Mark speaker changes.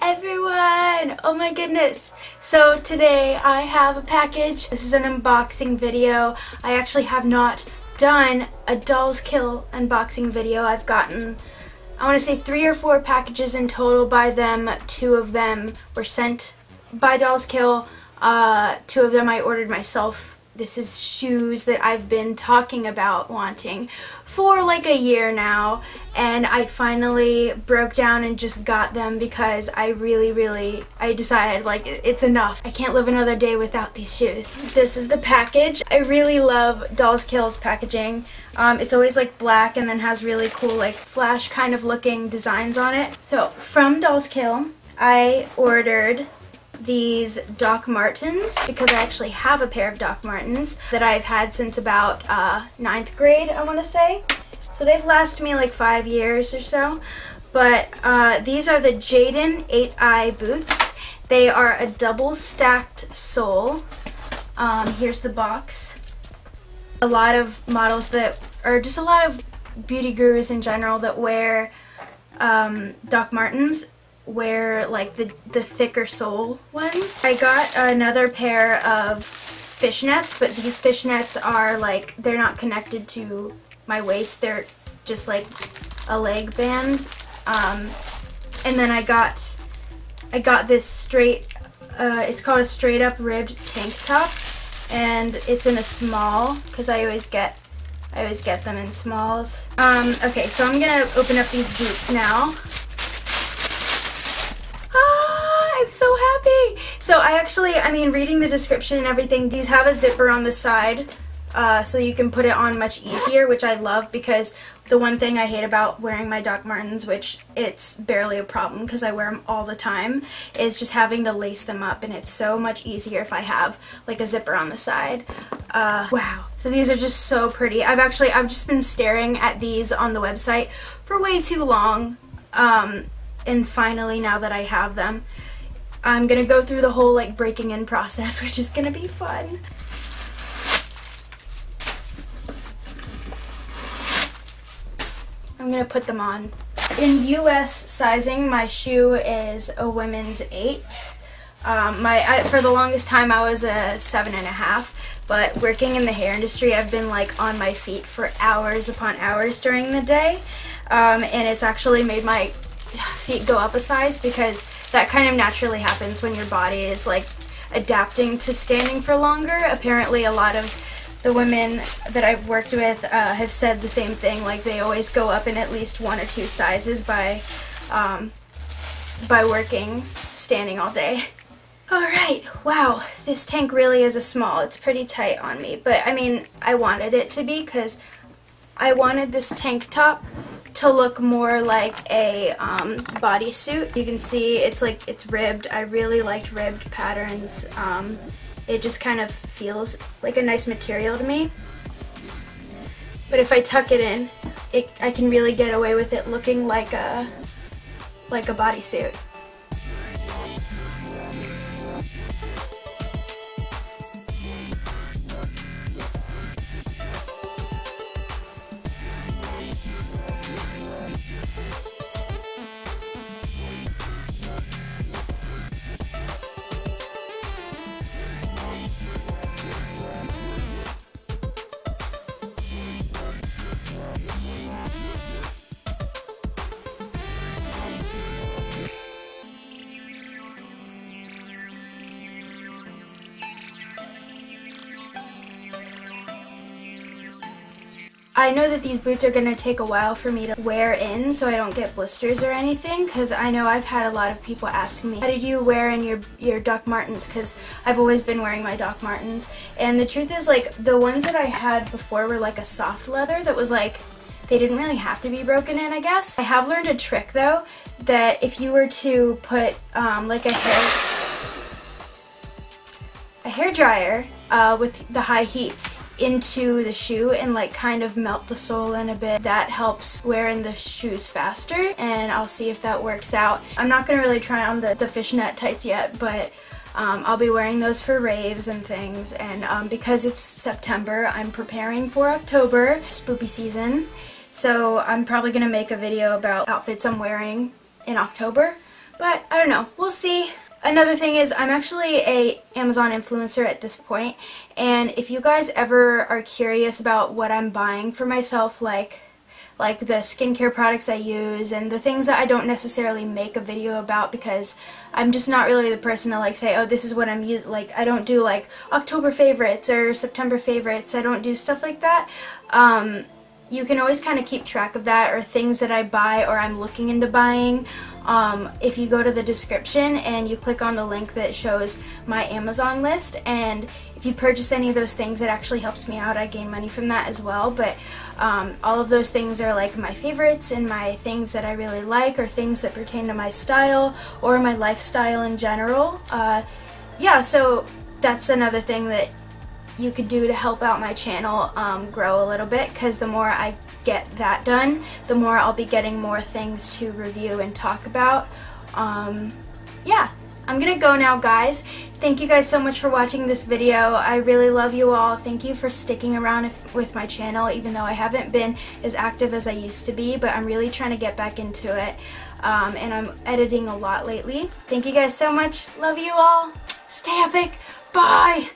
Speaker 1: Everyone! Oh my goodness! So today I have a package. This is an unboxing video. I actually have not done a Dolls Kill unboxing video. I've gotten, I want to say 3 or 4 packages in total by them. 2 of them were sent by Dolls Kill. 2 of them I ordered myself. This is shoes that I've been talking about wanting for like a year now, and I finally broke down and just got them because I decided like it's enough. I can't live another day without these shoes. This is the package. I really love Dolls Kill's packaging. It's always like black and then has really cool like flash kind of looking designs on it. So from Dolls Kill, I ordered these Doc Martens because I actually have a pair of Doc Martens that I've had since about 9th grade, I want to say. So they've lasted me like 5 years or so. But these are the Jadon 8-eye boots. They are a double stacked sole. Here's the box. A lot of models that, or just a lot of beauty gurus in general that wear Doc Martens wear like the thicker sole ones. I got another pair of fishnets, but these fishnets are like, they're not connected to my waist, they're just like a leg band. And then I got this straight, it's called a straight up ribbed tank top, and it's in a small because I always get them in smalls. Okay, so I'm gonna open up these boots now. I'm so happy! So I mean, reading the description and everything, these have a zipper on the side, so you can put it on much easier, which I love because the one thing I hate about wearing my Doc Martens, which it's barely a problem because I wear them all the time, is just having to lace them up, and it's so much easier if I have like a zipper on the side. Wow. So these are just so pretty. I've just been staring at these on the website for way too long, and finally, now that I have them, I'm gonna go through the whole like breaking in process, which is gonna be fun. I'm gonna put them on. In US sizing, my shoe is a women's 8. For the longest time I was a 7.5, but working in the hair industry, I've been like on my feet for hours upon hours during the day, and it's actually made my feet go up a size because that kind of naturally happens when your body is like adapting to standing for longer. Apparently a lot of the women that I've worked with have said the same thing, like they always go up in at least 1 or 2 sizes by working standing all day. Alright, wow, this tank really is a small. It's pretty tight on me, but I mean, I wanted it to be because I wanted this tank top to look more like a bodysuit. You can see it's ribbed. I really liked ribbed patterns. It just kind of feels like a nice material to me. But if I tuck it in, I can really get away with it looking like a bodysuit. I know that these boots are going to take a while for me to wear in so I don't get blisters or anything, because I know I've had a lot of people ask me, how did you wear in your Doc Martens, because I've always been wearing my Doc Martens, and the truth is like the ones that I had before were like a soft leather that was like, they didn't really have to be broken in, I guess. I have learned a trick though, that if you were to put like a hair dryer with the high heat into the shoe and like kind of melt the sole in a bit, that helps wear in the shoes faster, and I'll see if that works out. I'm not gonna really try on the fishnet tights yet, but I'll be wearing those for raves and things, and because it's September, I'm preparing for October, spoopy season, so I'm probably gonna make a video about outfits I'm wearing in October. But I don't know, we'll see. Another thing is I'm actually a Amazon influencer at this point, and if you guys ever are curious about what I'm buying for myself, like the skincare products I use and the things that I don't necessarily make a video about because I'm just not really the person to like say, oh, this is what I'm using. Like, I don't do like October favorites or September favorites. I don't do stuff like that. You can always kind of keep track of that, or things that I buy or I'm looking into buying. If you go to the description and you click on the link that shows my Amazon list, and if you purchase any of those things, it actually helps me out. I gain money from that as well. But all of those things are like my favorites and my things that I really like, or things that pertain to my style or my lifestyle in general. Yeah, so that's another thing that you could do to help out my channel grow a little bit, because the more I get that done, the more I'll be getting more things to review and talk about. Yeah, I'm gonna go now, guys. Thank you guys so much for watching this video. I really love you all. Thank you for sticking around with my channel, even though I haven't been as active as I used to be, but I'm really trying to get back into it. And I'm editing a lot lately. Thank you guys so much. Love you all. Stay epic. Bye!